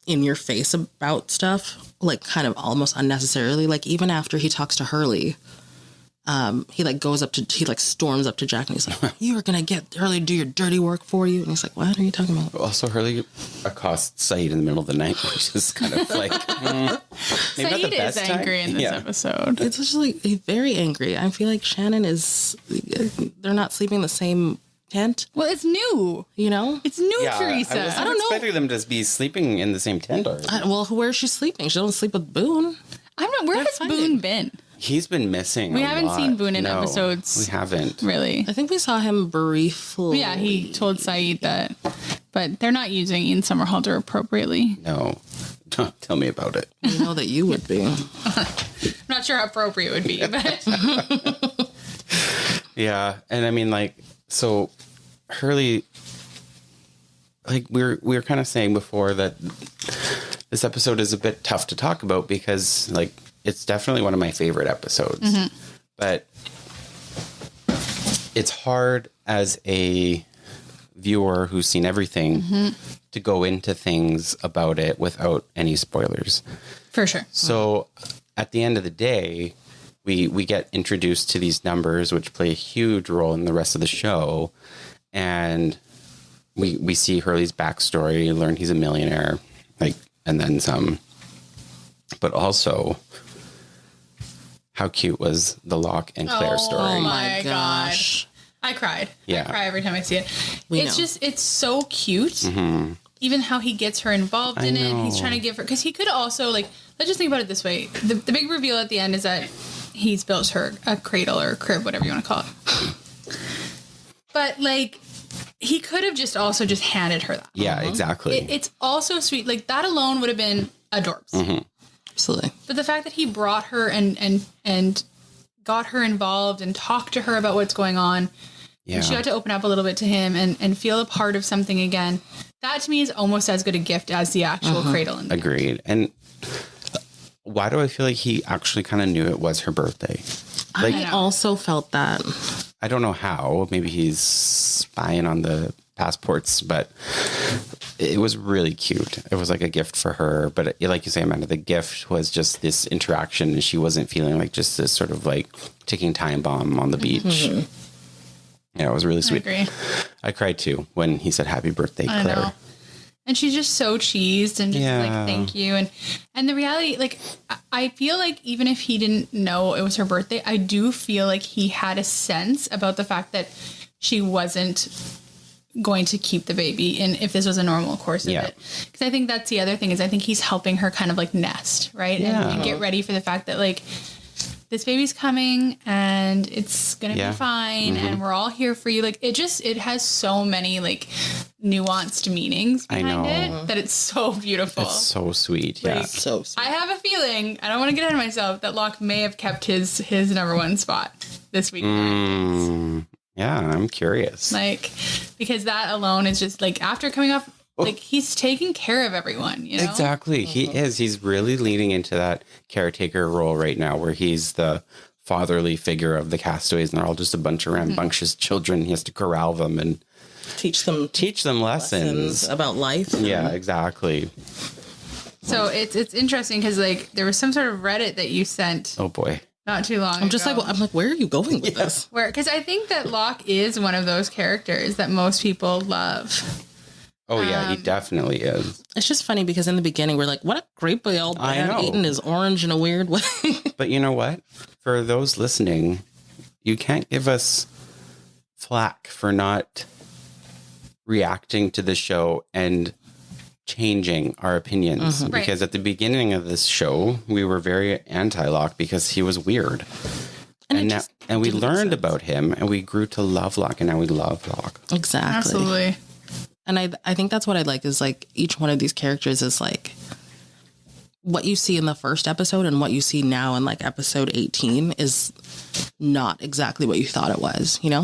in your face about stuff, like, kind of almost unnecessarily. Like, even after he talks to Hurley, he, like, storms up to Jack and he's like, you were going to get Hurley to do your dirty work for you. And he's like, what are you talking about? Also, Hurley accosts Saeed in the middle of the night, which is kind of like, Saeed is angry in this episode. It's just like, he's very angry. I feel like Shannon they're not sleeping in the same tent. Well, it's new. You know? It's new, Teresa. I don't know. Expecting them to be sleeping in the same tent already. Well, where is she sleeping? She doesn't sleep with Boone. Where has Boone been? He's been missing. We haven't seen Boone in episodes. We haven't. Really. I think we saw him briefly. Yeah, he told Saeed that but they're not using Ian Somerhalder appropriately. No. Tell me about it. You know that you would be. I'm not sure how appropriate it would be, but Yeah. And I mean, like, so Hurley, like we were kind of saying before that this episode is a bit tough to talk about because, like, it's definitely one of my favorite episodes. But it's hard as a viewer who's seen everything to go into things about it without any spoilers. for sure. So at the end of the day, we get introduced to these numbers, which play a huge role in the rest of the show. And we see Hurley's backstory, learn he's a millionaire, like, and then some. But also, how cute was the Locke and Claire story? Oh my gosh. God. I cried. Yeah. I cry every time I see it. We It's know. just, it's so cute. Even how he gets her involved in it. He's trying to give her, because he could also, like, let's just think about it this way. The big reveal at the end is that he's built her a cradle or a crib, whatever you want to call it. But, like, he could have just also just handed her that. Yeah, exactly. It's also sweet. Like, that alone would have been adorbs. Absolutely. But the fact that he brought her and got her involved and talked to her about what's going on, Yeah. and she got to open up a little bit to him and feel a part of something again, that to me is almost as good a gift as the actual cradle. In the Agreed. And why do I feel like he actually kind of knew it was her birthday? Like, I also felt that. I don't know how. Maybe he's spying on the passports, but it was really cute. It was like a gift for her. But like you say, Amanda, the gift was just this interaction, and she wasn't feeling like just this sort of like ticking time bomb on the beach. Yeah, it was really I sweet. agree. I cried too when he said happy birthday, I Claire. know. And she's just so cheesed and just like, thank you. And the reality, like, I feel like even if he didn't know it was her birthday, I do feel like he had a sense about the fact that she wasn't going to keep the baby in if this was a normal course of it. Because I think that's the other thing is I think he's helping her kind of like nest, right? And get ready for the fact that like this baby's coming and it's going to be fine and we're all here for you. Like it has so many like nuanced meanings behind it that it's so beautiful. It's so sweet. Yeah. Like, So sweet. I have a feeling, I don't want to get ahead of myself, that Locke may have kept his number one spot this week. Yeah, I'm curious. Like, because that alone is just like after coming off, like he's taking care of everyone, you know? Exactly. He is. He's really leaning into that caretaker role right now where he's the fatherly figure of the castaways and they're all just a bunch of rambunctious children. He has to corral them and Teach them lessons. about life. Yeah, exactly. So it's interesting because like there was some sort of Reddit that you sent Oh boy. not too long I'm just ago. like, where are you going with this? Where, because I think that Locke is one of those characters that most people love. Oh yeah, he definitely is. It's just funny because in the beginning we're like, what a great big old I man know. eating his orange in a weird way. But you know what? For those listening, you can't give us flack for not reacting to the show and changing our opinions. Because at the beginning of this show, we were very anti-Locke because he was weird. And we learned about him and we grew to love Locke and now we love Locke. Exactly. Absolutely. And I think that's what I like is like each one of these characters is like what you see in the first episode and what you see now in like episode 18 is not exactly what you thought it was, you know?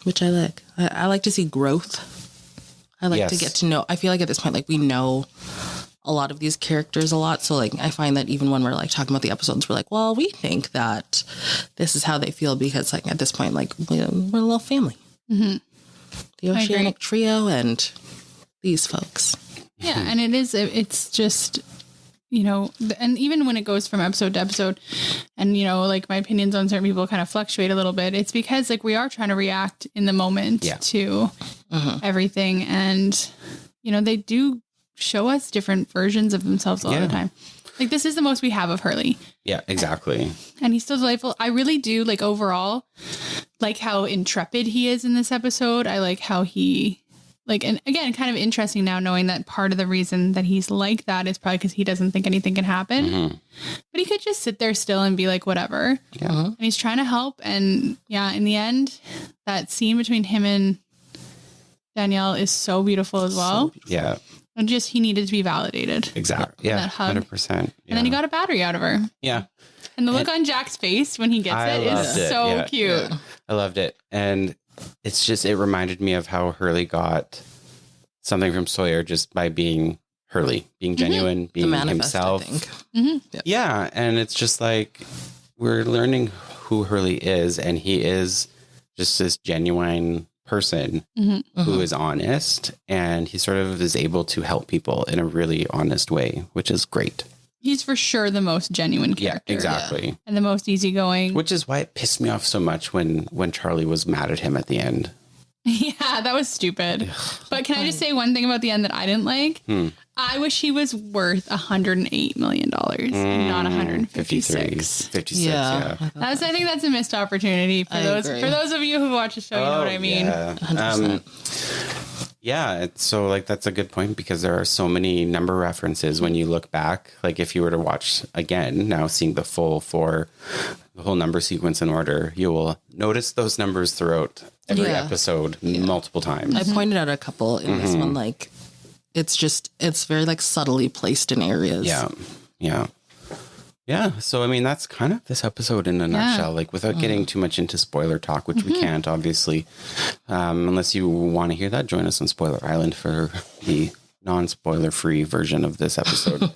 Which I like. I like to see growth. I like to get to know. I feel like at this point, like we know a lot of these characters a lot. So like I find that even when we're like talking about the episodes, we're like, well, we think that this is how they feel because like at this point, like we're a little family. The Oceanic Trio and these folks. Yeah, and it's just, you know, and even when it goes from episode to episode and, you know, like my opinions on certain people kind of fluctuate a little bit, it's because like we are trying to react in the moment to everything. And, you know, they do show us different versions of themselves all the time. Like this is the most we have of Hurley. Yeah, exactly. And he's still delightful. I really do like overall like how intrepid he is in this episode. I like how he like, and again, kind of interesting now knowing that part of the reason that he's like that is probably because he doesn't think anything can happen. But he could just sit there still and be like, whatever. Yeah. And he's trying to help. And yeah, in the end, that scene between him and Danielle is so beautiful as well. Yeah, And just, he needed to be validated. exactly. Yeah, That hug. 100%. And then he got a battery out of her. Yeah. And the look on Jack's face when he gets I it loved is it, so yeah. cute. I loved it. And it's just, it reminded me of how Hurley got something from Sawyer just by being Hurley, being genuine, The being manifest, himself. I think. Yeah. And it's just like, we're learning who Hurley is, and he is just this genuine person who is honest, and he sort of is able to help people in a really honest way, which is great. He's for sure the most genuine character. Yeah, exactly. And the most easygoing. Which is why it pissed me off so much when Charlie was mad at him at the end. Yeah, that was stupid. But can I just say one thing about the end that I didn't like? I wish he was worth $108 million, not 156. 56, Yeah. yeah. I think that's a missed opportunity for I those agree. for those of you who watch the show. You know what I mean? Yeah. 100%. Yeah, so like that's a good point, because there are so many number references when you look back. Like if you were to watch again, now seeing the whole number sequence in order, you will notice those numbers throughout every Yeah. episode multiple times. I pointed out a couple in this one, like, it's very like subtly placed in areas. Yeah. So, I mean, that's kind of this episode in a nutshell, like without getting too much into spoiler talk, which we can't, obviously. Unless you want to hear that, join us on Spoiler Island for the non-spoiler free version of this episode.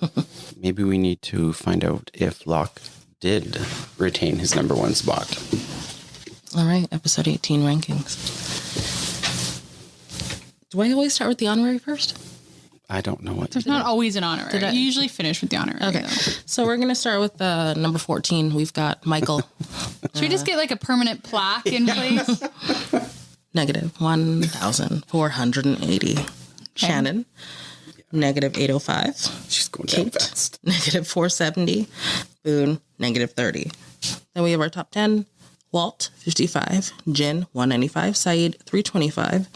Maybe we need to find out if Locke did retain his number one spot. All right, episode 18 rankings. Do I always start with the honorary first? I don't know what. There's not always an honorary. I- You usually finish with the honorary. Okay, though. so we're going to start with number 14. We've got Michael, Should we just get like a permanent plaque in place? negative 1,480. Shannon, negative 805. She's going down Kate, fast. negative 470. Boone, negative 30. Then we have our top 10. Walt, 55. Jin, 195. Saeed, 325.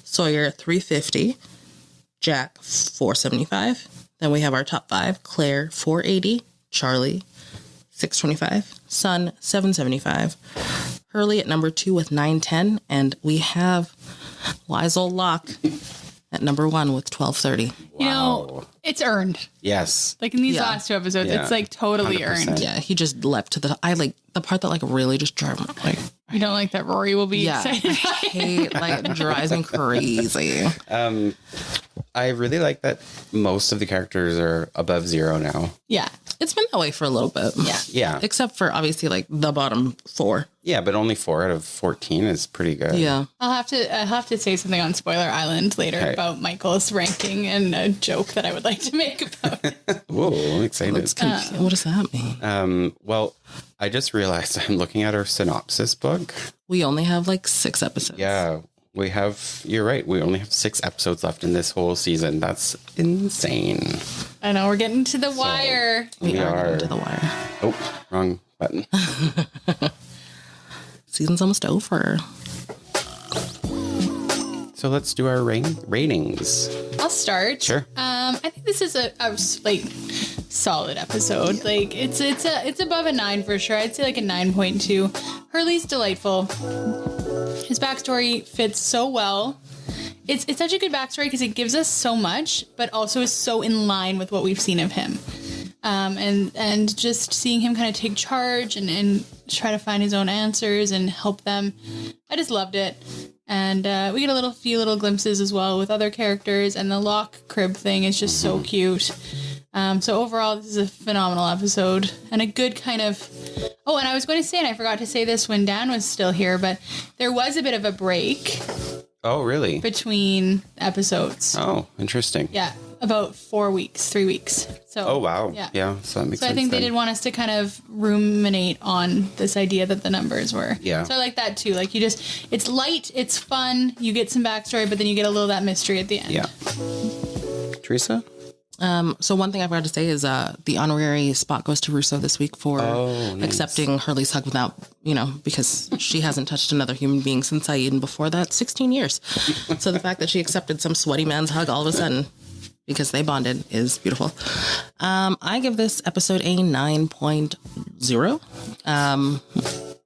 Sawyer, 350. Jack, 475. Then we have our top 5. Claire, 480. Charlie, 625. Sun, 775. Hurley at number 2 with 910. And we have wise old Locke at number 1 with 1230. You know, it's earned. Yes. Like in these Yeah. last 2 episodes, Yeah. it's like totally 100%. earned. Yeah, he just leapt to the. I like the part that like really just drove me. Like, You don't like that Rory will be yeah, excited. I hate, like, drives me crazy. I really like that most of the characters are above 0 now. Yeah. It's been that way for a little bit. Yeah. Yeah. Except for obviously like the bottom 4. Yeah, but only 4 out of 14 is pretty good. Yeah. I'll have to say something on Spoiler Island later Okay. about Michael's ranking and a joke that I would like to make about it. Whoa, I'm excited. What does that mean? Well, I just realized I'm looking at our synopsis book. We only have like 6 episodes. Yeah, we have, you're right. We only have 6 episodes left in this whole season. That's insane. I know, we're getting to the wire. We are getting to the wire. Oh, wrong button. Season's almost over. So let's do our ratings. I'll start. Sure. I think this is a like solid episode. Like it's above a 9 for sure. I'd say like a 9.2. Hurley's delightful. His backstory fits so well. It's such a good backstory because it gives us so much, but also is so in line with what we've seen of him. And just seeing him kind of take charge and try to find his own answers and help them. I just loved it. And we get a few little glimpses as well with other characters, and the Locke crib thing is just so cute. So overall, this is a phenomenal episode and a good kind of. Oh, and I was going to say, and I forgot to say this when Dan was still here, but there was a bit of a break Oh, really? between episodes. Oh, interesting. Yeah, about 3 weeks. So. Oh, wow. Yeah. Yeah, so that makes So sense. I think they then. did want us to kind of ruminate on this idea that the numbers were. Yeah. So I like that too. Like it's light, it's fun. You get some backstory, but then you get a little of that mystery at the end. Yeah. Teresa? So one thing I forgot to say is the honorary spot goes to Russo this week for nice. accepting Hurley's hug without, because she hasn't touched another human being since Saeed, and before that, 16 years. So the fact that she accepted some sweaty man's hug all of a sudden, because they bonded, is beautiful. I give this episode a 9.0.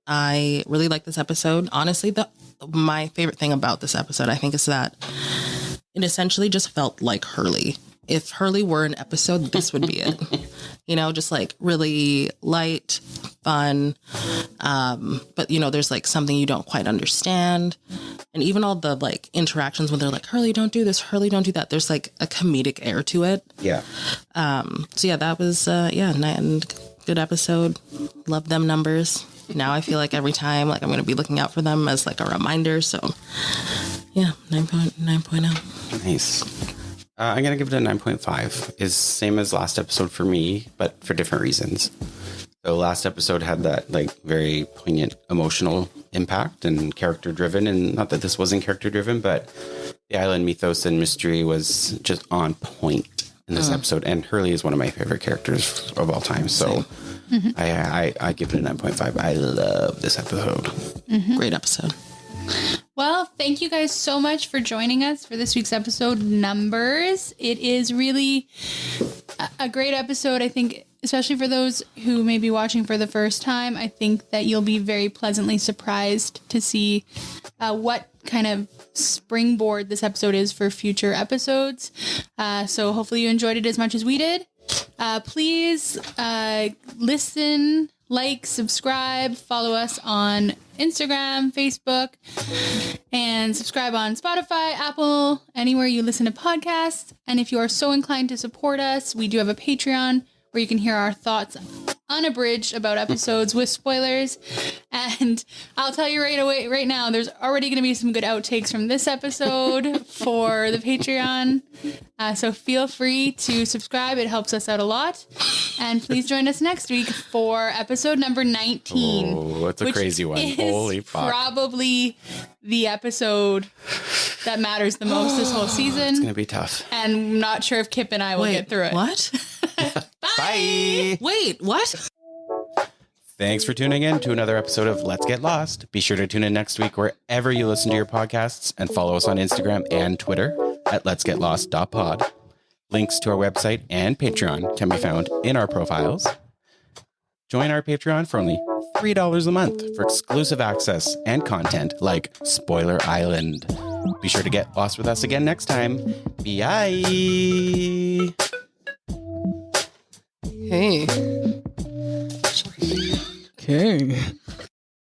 I really like this episode. Honestly, my favorite thing about this episode, I think, is that it essentially just felt like Hurley. If Hurley were an episode, this would be it. You know, just like really light, fun. But, you know, there's like something you don't quite understand. And even all the like interactions when they're like, Hurley, don't do this. Hurley, don't do that. There's like a comedic air to it. Yeah. So yeah, that was, and good episode. Love them numbers. Now I feel like every time, like I'm going to be looking out for them as like a reminder. So yeah, 9.0. Nice. I'm going to give it a 9.5. Is same as last episode for me, but for different reasons. So last episode had that like very poignant emotional impact and character driven. And not that this wasn't character driven, but the island mythos and mystery was just on point in this episode. And Hurley is one of my favorite characters of all time. So I give it a 9.5. I love this episode. Great episode. Well, thank you guys so much for joining us for this week's episode numbers. It is really a great episode. I think, especially for those who may be watching for the first time, I think that you'll be very pleasantly surprised to see what kind of springboard this episode is for future episodes. So hopefully you enjoyed it as much as we did. Please listen, like, subscribe, follow us on Instagram, Facebook, and subscribe on Spotify, Apple, anywhere you listen to podcasts. And if you are so inclined to support us, we do have a Patreon where you can hear our thoughts unabridged about episodes with spoilers. And I'll tell you right now, there's already going to be some good outtakes from this episode for the Patreon. So feel free to subscribe. It helps us out a lot. And please join us next week for episode number 19. Oh, it's a crazy one. Holy fuck. Probably the episode that matters the most this whole season. It's going to be tough. And I'm not sure if Kip and I will get through it. What? Bye. Wait, what? Thanks for tuning in to another episode of Let's Get Lost. Be sure to tune in next week wherever you listen to your podcasts and follow us on Instagram and Twitter at letsgetlost.pod. Links to our website and Patreon can be found in our profiles. Join our Patreon for only $3 a month for exclusive access and content like Spoiler Island. Be sure to get lost with us again next time. Bye. Hey. Okay.